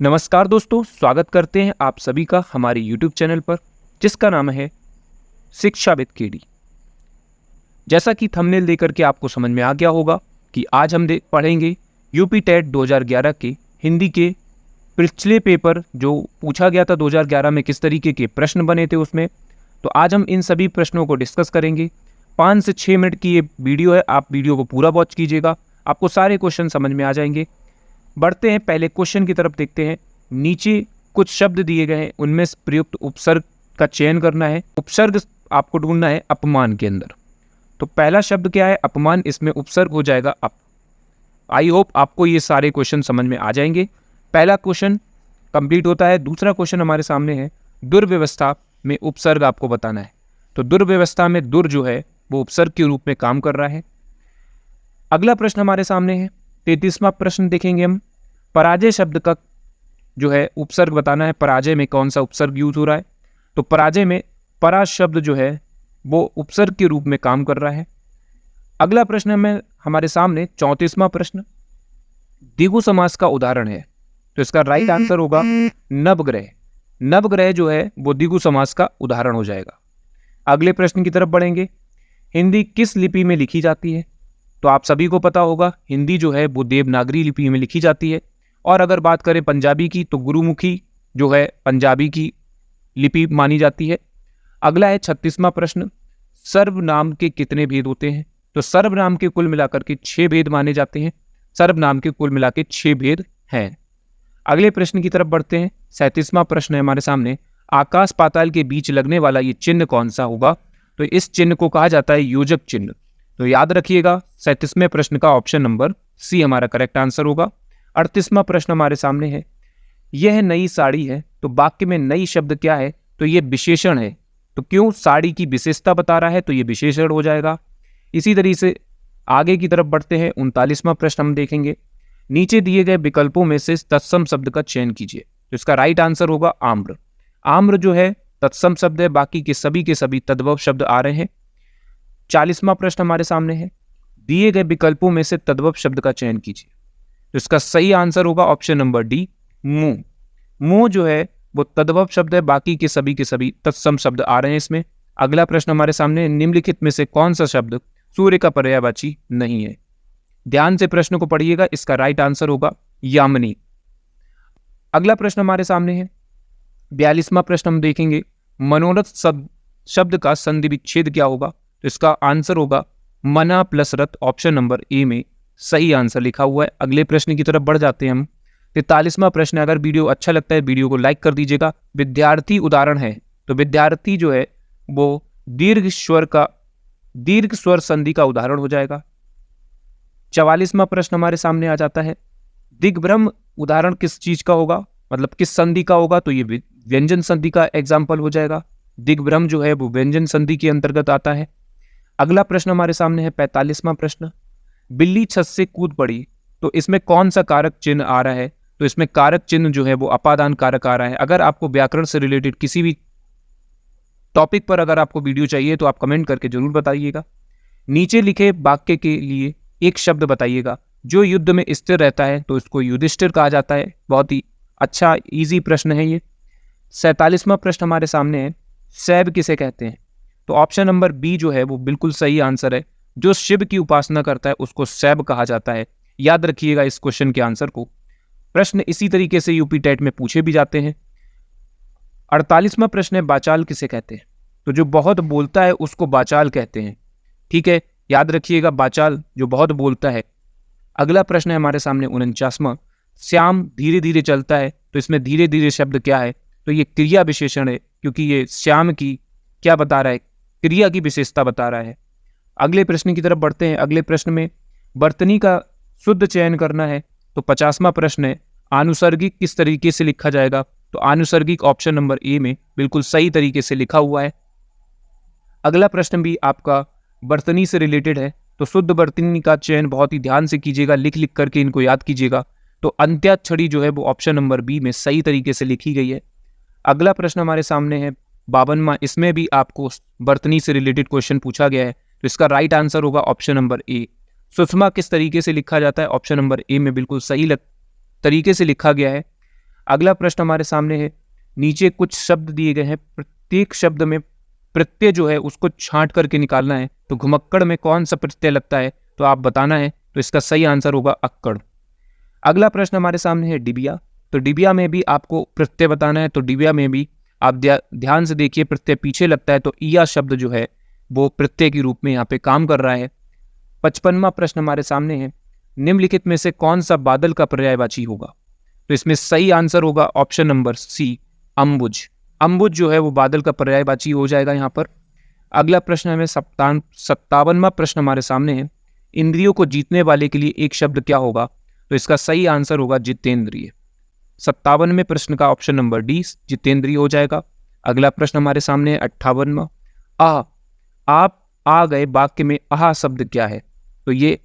नमस्कार दोस्तों, स्वागत करते हैं आप सभी का हमारे YouTube चैनल पर जिसका नाम है शिक्षा विद केडी। जैसा कि थंबनेल देकर के आपको समझ में आ गया होगा कि आज हम पढ़ेंगे यूपी टेट 2011 के हिंदी के पिछले पेपर जो पूछा गया था 2011 में, किस तरीके के प्रश्न बने थे उसमें। तो आज हम इन सभी प्रश्नों को डिस्कस करेंगे। 5 से 6 मिनट की ये वीडियो है, आप वीडियो को पूरा वॉच कीजिएगा, आपको सारे क्वेश्चन समझ में आ जाएंगे। बढ़ते हैं, पहले क्वेश्चन की तरफ देखते हैं। नीचे कुछ शब्द दिए गए हैं, उनमें प्रयुक्त उपसर्ग का चयन करना है। उपसर्ग आपको ढूंढना है अपमान के अंदर। तो पहला शब्द क्या है? अपमान। इसमें उपसर्ग हो जाएगा अप। आई होप आपको ये सारे क्वेश्चन समझ में आ जाएंगे। पहला क्वेश्चन कंप्लीट होता है। दूसरा क्वेश्चन हमारे सामने है, दुर्व्यवस्था में उपसर्ग आपको बताना है। तो दुर्व्यवस्था में दुर जो है वो उपसर्ग के रूप में काम कर रहा है। अगला प्रश्न हमारे सामने है, 33वां प्रश्न देखेंगे हम। पराजय शब्द का जो है उपसर्ग बताना है। पराजय में कौन सा उपसर्ग यूज हो रहा है? तो पराजय में परा शब्द जो है वो उपसर्ग के रूप में काम कर रहा है। अगला प्रश्न में हमारे सामने 34वां प्रश्न, द्विगु समास का उदाहरण है। तो इसका राइट आंसर होगा नवग्रह। नवग्रह जो है वो द्विगु समास का उदाहरण हो जाएगा। अगले प्रश्न की तरफ बढ़ेंगे। हिंदी किस लिपि में लिखी जाती है? तो आप सभी को पता होगा हिंदी जो है वो देवनागरी लिपि में लिखी जाती है। और अगर बात करें पंजाबी की तो गुरुमुखी जो है पंजाबी की लिपि मानी जाती है। अगला है 36वां प्रश्न, सर्वनाम के कितने भेद होते हैं? तो सर्वनाम के कुल मिलाकर के 6 भेद माने जाते हैं। सर्वनाम के कुल मिला के 6 भेद हैं। अगले प्रश्न की तरफ बढ़ते हैं। 37वां प्रश्न है हमारे सामने, आकाश पाताल के बीच लगने वाला ये चिन्ह कौन सा होगा? तो इस चिन्ह को कहा जाता है योजक चिन्ह। तो याद रखिएगा 37वें प्रश्न का ऑप्शन नंबर सी हमारा करेक्ट आंसर होगा। 38वां प्रश्न हमारे सामने है, यह नई साड़ी है। तो वाक्य में नई शब्द क्या है? तो ये विशेषण है। तो क्यों? साड़ी की विशेषता बता रहा है तो ये विशेषण हो जाएगा। इसी तरीके से आगे की तरफ बढ़ते हैं। 39वां प्रश्न हम देखेंगे, नीचे दिए गए विकल्पों में से तत्सम शब्द का चयन कीजिए। तो इसका राइट आंसर होगा आम्र। आम्र जो है तत्सम शब्द है, बाकी के सभी तद्भव शब्द आ रहे हैं। 40वां प्रश्न हमारे सामने है, दिए गए विकल्पों में से तद्भव शब्द का चयन कीजिए। तो इसका सही आंसर होगा ऑप्शन नंबर डी, मुंह। मुंह जो है वो तद्भव शब्द है, बाकी के सभी तत्सम शब्द आ रहे हैं इसमें। अगला प्रश्न हमारे सामने, निम्नलिखित में से कौन सा शब्द सूर्य का पर्यायवाची नहीं है? ध्यान से प्रश्न को पढ़िएगा, इसका राइट आंसर होगा यामिनी। अगला प्रश्न हमारे सामने है 42वां प्रश्न हम देखेंगे, मनोरथ शब्द का संधि विच्छेद क्या होगा? तो इसका आंसर होगा मना plus Rath. Option number A में सही आंसर लिखा हुआ है। अगले प्रश्न की तरफ बढ़ जाते हैं हम। 43वां प्रश्न है, अगर वीडियो अच्छा लगता है वीडियो को लाइक कर दीजिएगा। विद्यार्थी उदाहरण है। तो विद्यार्थी जो है वो दीर्घ स्वर संधि का उदाहरण हो जाएगा। 44वां प्रश्न हमारे सामने आ जाता है, दिग्भ्रम उदाहरण किस चीज का होगा? मतलब किस संधि का होगा? तो ये व्यंजन संधि का एग्जाम्पल हो जाएगा। दिग्भ्रम जो है वो व्यंजन संधि के अंतर्गत आता है। अगला प्रश्न हमारे सामने है 45वां प्रश्न, बिल्ली छत से कूद पड़ी। तो इसमें कौन सा कारक चिन्ह आ रहा है? तो इसमें कारक चिन्ह जो है वो अपादान कारक आ रहा है। अगर आपको व्याकरण से रिलेटेड किसी भी टॉपिक पर अगर आपको वीडियो चाहिए तो आप कमेंट करके जरूर बताइएगा। नीचे लिखे वाक्य के लिए एक शब्द बताइएगा जो युद्ध में स्थिर रहता है। तो इसको युधिष्ठिर कहा जाता है। बहुत ही अच्छा इजी प्रश्न है ये। 47वां प्रश्न हमारे सामने है, शैव किसे कहते हैं? तो ऑप्शन नंबर बी जो है वो बिल्कुल सही आंसर है। जो शिव की उपासना करता है उसको शैव कहा जाता है। याद रखिएगा इस क्वेश्चन के आंसर को। प्रश्न इसी तरीके से यूपी टेट में पूछे भी जाते हैं। 48वां प्रश्न है, बाचाल किसे कहते हैं? तो जो बहुत बोलता है उसको बाचाल कहते हैं। ठीक है, याद रखिएगा बाचाल जो बहुत बोलता है। अगला प्रश्न है हमारे सामने 49वां, श्याम धीरे धीरे चलता है। तो इसमें धीरे धीरे शब्द क्या है? तो ये क्रिया विशेषण है, क्योंकि ये श्याम की क्या बता रहा है? क्रिया की विशेषता बता रहा है। अगले प्रश्न की तरफ बढ़ते हैं। अगले प्रश्न में वर्तनी का शुद्ध चयन करना है। तो 50वां प्रश्न है, आनुसर्गिक किस तरीके से लिखा जाएगा? तो आनुसर्गिक ऑप्शन नंबर ए में बिल्कुल सही तरीके से लिखा हुआ है। अगला प्रश्न भी आपका वर्तनी से रिलेटेड है। तो शुद्ध वर्तनी का चयन बहुत ही ध्यान से कीजिएगा, लिख लिख करके इनको याद कीजिएगा। तो अंत्याक्षरी जो है वो ऑप्शन नंबर बी में सही तरीके से लिखी गई है। अगला प्रश्न हमारे सामने है 52वां, इसमें भी आपको वर्तनी से रिलेटेड क्वेश्चन पूछा गया है। तो इसका राइट आंसर होगा ऑप्शन नंबर ए। सुषमा किस तरीके से लिखा जाता है? ऑप्शन नंबर ए में बिल्कुल सही तरीके से लिखा गया है। अगला प्रश्न हमारे सामने है, नीचे कुछ शब्द दिए गए हैं, प्रत्येक शब्द में प्रत्यय जो है उसको छांट करके निकालना है। तो घुमक्कड़ में कौन सा प्रत्यय लगता है तो आप बताना है। तो इसका सही आंसर होगा अक्कड़। अगला प्रश्न हमारे सामने है डिबिया। तो डिबिया में भी आपको प्रत्यय बताना है। तो डिबिया में भी आप ध्यान से देखिए, प्रत्यय पीछे लगता है तो ईया शब्द जो है वो प्रत्यय के रूप में यहाँ पे काम कर रहा है। 55वां प्रश्न हमारे सामने है, निम्नलिखित में से कौन सा बादल का पर्यायवाची होगा। तो इसमें सही आंसर होगा option number C, Ambuj. Ambuj जो है वो बादल का पर्यायवाची हो जाएगा यहाँ पर। अगला प्रश्न हमें 57वां प्रश्न हमारे सामने है, इंद्रियों को जीतने वाले के लिए एक शब्द क्या होगा। तो इसका सही आंसर होगा जितेंद्रिय। 57वें प्रश्न का ऑप्शन नंबर डी जितेंद्रिय हो जाएगा। अगला प्रश्न हमारे सामने है 58वां, आप आ गए वाक्य में आहा शब्द क्या है। तो ये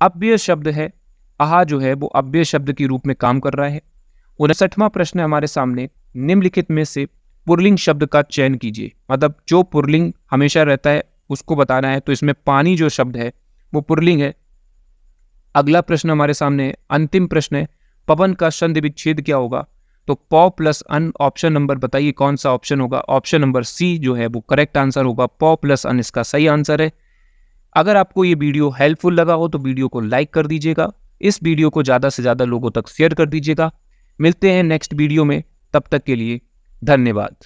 अव्यय शब्द है। आहा जो है वो अव्यय शब्द के रूप में काम कर रहा है। 59वां प्रश्न हमारे सामने, निम्नलिखित में से पुल्लिंग शब्द का चयन कीजिए। मतलब जो पुल्लिंग हमेशा रहता है उसको बताना है। तो इसमें पानी जो शब्द है वो पुल्लिंग है। अगला प्रश्न हमारे सामने है, अंतिम प्रश्न है, पवन का संधि विच्छेद क्या होगा। तो प प्लस अन, ऑप्शन नंबर बताइए कौन सा ऑप्शन होगा। ऑप्शन नंबर सी जो है वो करेक्ट आंसर होगा, प प्लस अन इसका सही आंसर है। अगर आपको ये वीडियो हेल्पफुल लगा हो तो वीडियो को लाइक कर दीजिएगा, इस वीडियो को ज़्यादा से ज़्यादा लोगों तक शेयर कर दीजिएगा। मिलते हैं नेक्स्ट वीडियो में, तब तक के लिए धन्यवाद।